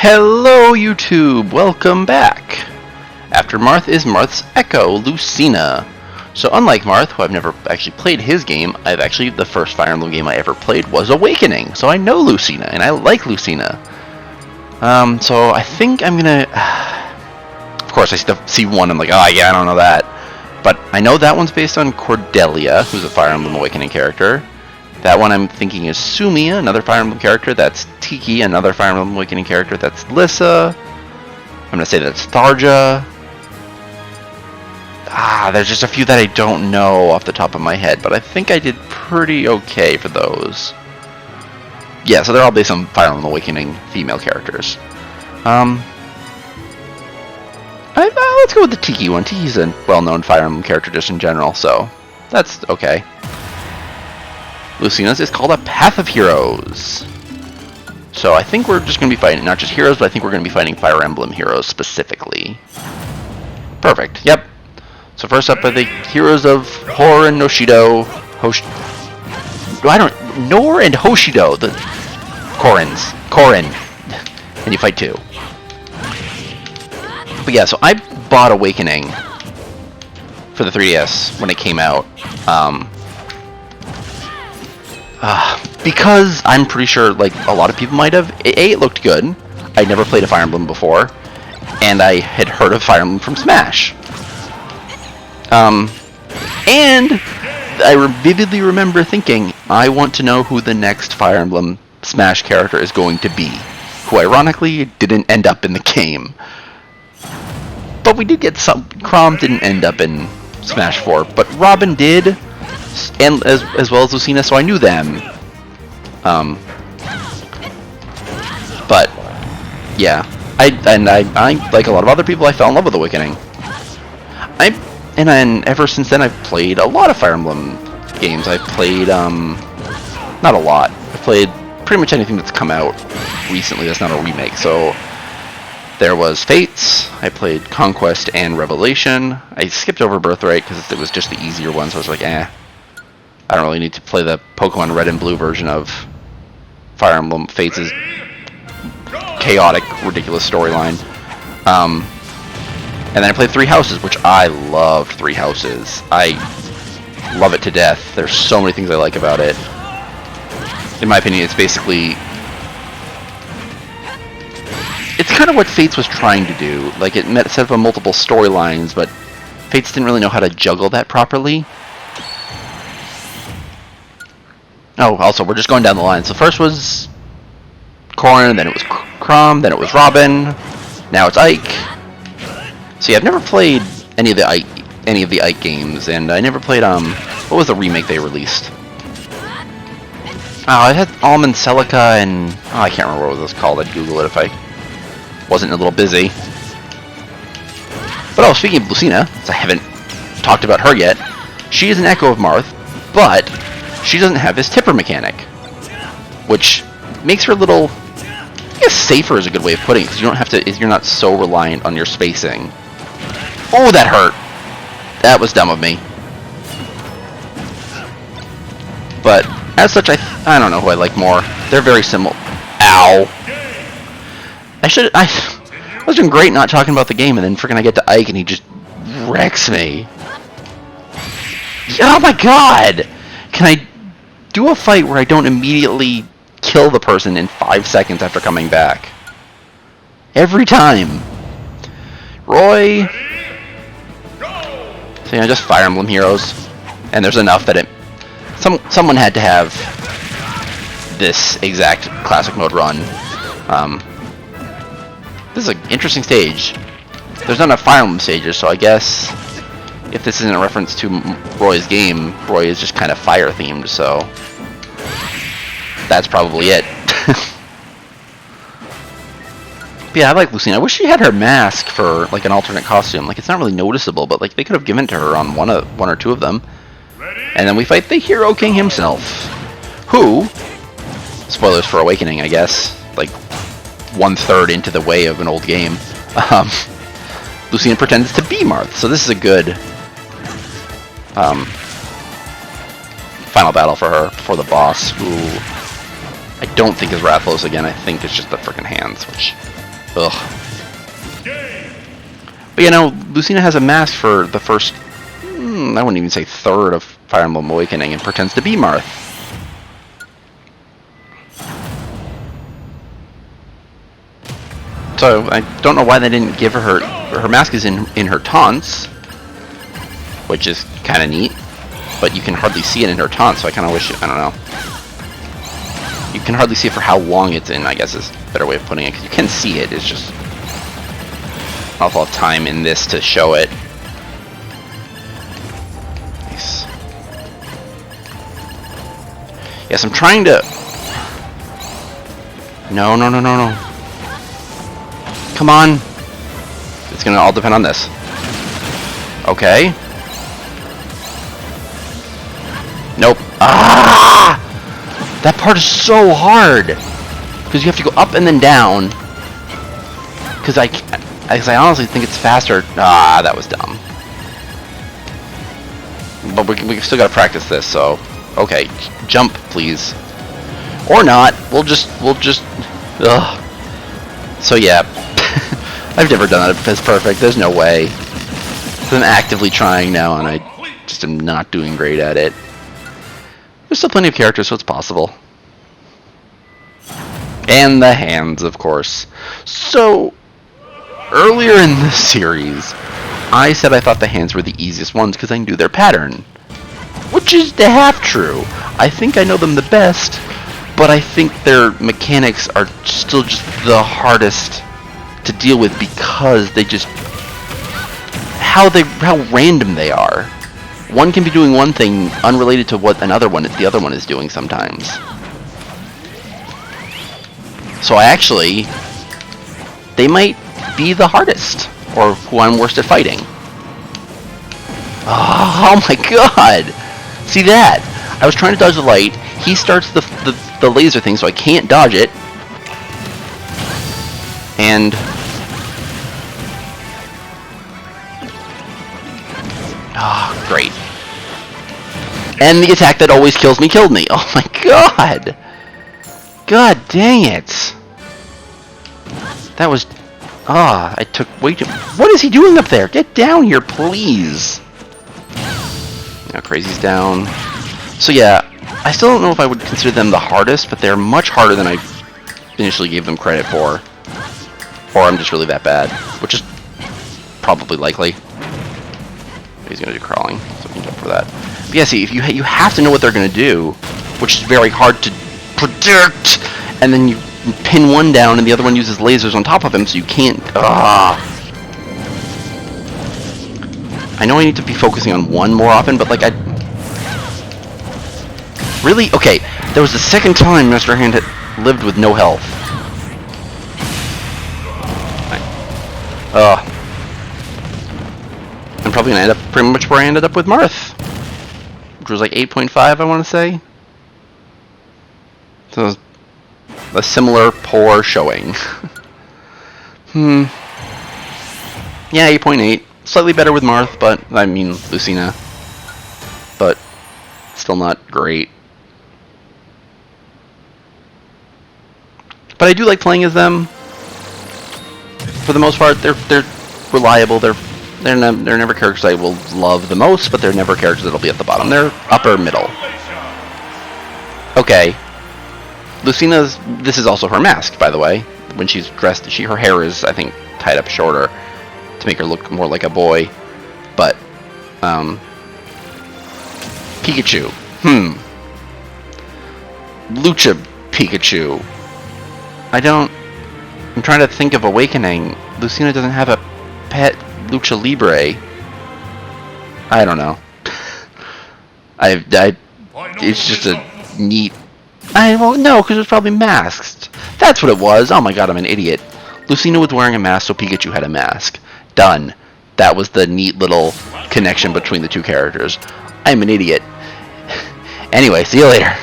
Hello YouTube, welcome back! After Marth is Marth's Echo, Lucina. So unlike Marth, who I've never actually played his game, the first Fire Emblem game I ever played was Awakening. So I know Lucina, and I like Lucina. So I think I'm gonna... Of course I see one, I'm like, oh yeah, I don't know that. But I know that one's based on Cordelia, who's a Fire Emblem Awakening character. That one I'm thinking is Sumia, another Fire Emblem character. That's Tiki, another Fire Emblem Awakening character. That's Lissa. I'm going to say that's Tharja. There's just a few that I don't know off the top of my head, but I think I did pretty okay for those. Yeah, so they're all based on Fire Emblem Awakening female characters. Let's go with the Tiki one. Tiki's a well-known Fire Emblem character just in general, so that's okay. Lucina's is called a Path of Heroes. So I think we're just going to be fighting not just heroes, but I think we're going to be fighting Fire Emblem heroes specifically. Perfect. Yep. So first up are the heroes of Hor and Noshido. Nor and Hoshido. The Korin. And you fight two. But yeah, so I bought Awakening for the 3DS when it came out. Because I'm pretty sure, like, a lot of people might have. It looked good. I'd never played a Fire Emblem before, and I had heard of Fire Emblem from Smash. And I vividly remember thinking, I want to know who the next Fire Emblem Smash character is going to be, who ironically didn't end up in the game. But we did get some. Chrom didn't end up in Smash 4, but Robin did. And as well as Lucina, so I knew them. But yeah, I like a lot of other people, I fell in love with Awakening. And then ever since then I've played a lot of Fire Emblem games. I played not a lot. I played pretty much anything that's come out recently that's not a remake. So there was Fates, I played Conquest and Revelation. I skipped over Birthright because it was just the easier one, so I was like, I don't really need to play the Pokemon Red and Blue version of Fire Emblem Fates' chaotic, ridiculous storyline. And then I played Three Houses, which I loved. Three Houses. I love it to death. There's so many things I like about it. In my opinion, it's basically... It's kind of what Fates was trying to do. Like, it set up multiple storylines, but Fates didn't really know how to juggle that properly. Oh, also, we're just going down the line. So first was Korin, then it was Chrom, then it was Robin, now it's Ike. See, I've never played any of the Ike games, and I never played what was the remake they released? Oh, it had Almond Celica and I can't remember what it was called. I'd Google it if I wasn't a little busy. But speaking of Lucina, since I haven't talked about her yet, she is an echo of Marth, but she doesn't have this tipper mechanic, which makes her a little, I guess safer is a good way of putting it, because you don't have to, you're not so reliant on your spacing. Oh, that hurt. That was dumb of me. But as such, I don't know who I like more. They're very similar. Ow. I was doing great not talking about the game, and then freaking I get to Ike and he just wrecks me. Oh my god! Can I do a fight where I don't immediately kill the person in 5 seconds after coming back? Every time. Roy. So yeah, just Fire Emblem heroes. And there's enough that someone had to have this exact classic mode run. This is an interesting stage. There's not enough Fire Emblem stages, so I guess if this isn't a reference to Roy's game, Roy is just kind of fire themed, so that's probably it. But yeah, I like Lucina. I wish she had her mask for like an alternate costume. Like, it's not really noticeable, but like they could have given it to her on one or two of them. And then we fight the Hero King himself, who, spoilers for Awakening, I guess, like 1/3 into the way of an old game, Lucina pretends to be Marth. So this is a good final battle for her before the boss, who I don't think is Rathalos again. I think it's just the frickin' hands, which Ugh. But you know, Lucina has a mask for the first, I wouldn't even say third of Fire Emblem Awakening, and pretends to be Marth. So I don't know why they didn't give her mask is in her taunts, which is kind of neat, but you can hardly see it in her taunts, so I kind of wish, I don't know. You can hardly see it for how long it's in, I guess is a better way of putting it, because you can see it, it's just an awful lot of time in this to show it. Nice. Yes, I'm trying to... No, no, no, no, no. Come on. It's gonna all depend on this. Okay. Nope. Ah! That part is so hard. Because you have to go up and then down. Because I honestly think it's faster. Ah, that was dumb. But we still gotta practice this, so... Okay, jump, please. Or not. We'll just... Ugh. So yeah. I've never done it as perfect. There's no way. I'm actively trying now, and I just am not doing great at it. There's still plenty of characters, so it's possible. And the hands, of course. So, earlier in this series, I said I thought the hands were the easiest ones because I knew their pattern. Which is the half true. I think I know them the best, but I think their mechanics are still just the hardest to deal with because they just... How random they are. One can be doing one thing unrelated to what the other one is doing sometimes. So they might be the hardest, or who I'm worst at fighting. Oh my god! See that? I was trying to dodge the light, he starts the laser thing so I can't dodge it. And... Oh, great. And the attack that always kills me killed me. Oh my god! God dang it! That was... Ah, I took way too... What is he doing up there? Get down here, please! Now Crazy's down. So yeah, I still don't know if I would consider them the hardest, but they're much harder than I initially gave them credit for. Or I'm just really that bad, which is probably likely. He's gonna do crawling, so we can jump for that. But yeah, see, if you have to know what they're gonna do, which is very hard to predict, and then you pin one down and the other one uses lasers on top of him, so you can't... I know I need to be focusing on one more often, but like Really? Okay, there was the second time Mr. Hand had lived with no health. I'm probably gonna end up pretty much where I ended up with Marth, which was like 8.5, I want to say. So a similar poor showing. Yeah, 8.8. Slightly better with Marth, but I mean Lucina, but still not great. But I do like playing as them. For the most part, they're reliable. They're never characters I will love the most, but they're never characters that'll be at the bottom. They're upper middle. Okay. Lucina's... This is also her mask, by the way. When she's dressed, her hair is, I think, tied up shorter to make her look more like a boy. But, Pikachu. Lucha Pikachu. I'm trying to think of Awakening. Lucina doesn't have a pet Lucha Libre. I don't know. It's just a neat... Well, no, because it was probably masked. That's what it was. Oh my god, I'm an idiot. Lucina was wearing a mask, so Pikachu had a mask. Done. That was the neat little connection between the two characters. I'm an idiot. Anyway, see you later.